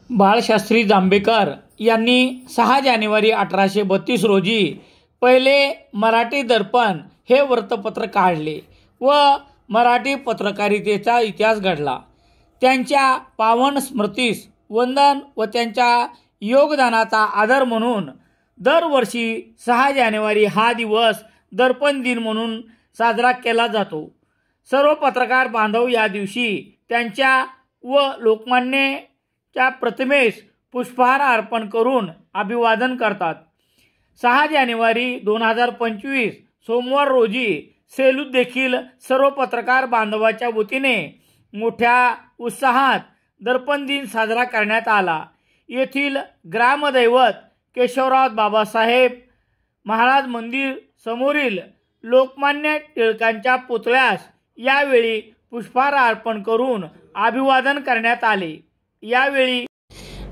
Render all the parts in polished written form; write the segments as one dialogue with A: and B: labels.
A: बाळशास्त्री जांभेकर यांनी 6 जानेवारी 1832 रोजी पहिले मराठी दर्पण हे वृत्तपत्र काढले व मराठी पत्रकारितेचा इतिहास घडला. त्यांच्या पावन स्मृतीस वंदन व त्यांच्या योगदानाचा आदर म्हणून दरवर्षी 6 जानेवारी हा दिवस दर्पण दिन म्हणून साजरा केला जातो. सर्व पत्रकार बांधव या दिवशी त्यांच्या व लोकमान्यच्या प्रतिमेस पुष्पहार अर्पण करून अभिवादन करतात. 6 जानेवारी 2025 सोमवार रोजी सेलूत देखील सर्व पत्रकार बांधवाच्या वतीने मोठ्या उत्साहात दर्पण दिन साजरा करण्यात आला. येथील ग्रामदैवत केशवराव बाबासाहेब महाराज मंदिर समोरील लोकमान्य टिळकांच्या पुतळ्यास यावेळी पुष्पहार अर्पण करून अभिवादन करण्यात आले. यावेळी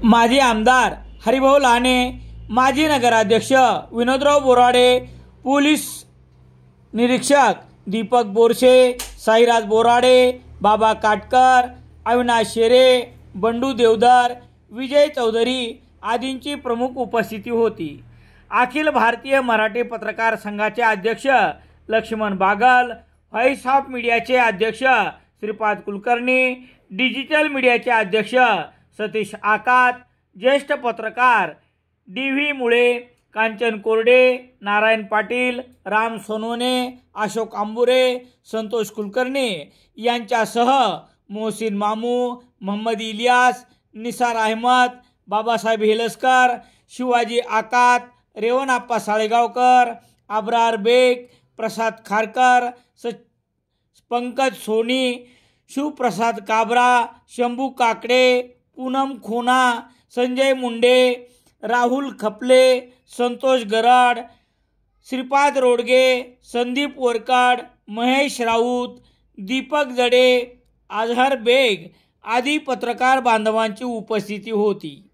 A: माजी आमदार हरिभाऊ लाहाने, माजी नगराध्यक्ष विनोदराव बोराडे, पोलीस निरीक्षक दीपक बोरसे, साईराज बोराडे, बाबा काटकर, अविनाश शेरे, बंडू देवधर, विजय चौधरी आदींची प्रमुख उपस्थिती होती. अखिल भारतीय मराठी पत्रकार संघाचे अध्यक्ष लक्ष्मण बागल, व्हॉइस ऑफ मीडियाचे अध्यक्ष श्रीपाद कुलकर्णी, डिजिटल मीडियाचे अध्यक्ष सतीश आकात, ज्येष्ठ पत्रकार डी.व्ही. मुळे, कांचन कोरडे, नारायण पाटील, राम सोनवणे, अशोक आंबुरे, संतोष कुलकर्णी यांच्यासह मोहसिन मामू, मोहम्मद इलियास, निसार अहमद, बाबासाहेब हेलसकर, शिवाजी आकात, रेवणप्पा साळेगावकर, अब्रार बेग, प्रसाद खारकर, पंकज सोनी, शिवप्रसाद काबरा, शंभू काकडे, पूनम खोना, संजय मुंडे, राहुल खपले, संतोष गराड, श्रीपाद रोडगे, संदीप वरकाड, महेश राऊत, दीपक जडे, अजहर बेग आदी पत्रकार बांधवांची उपस्थिती होती.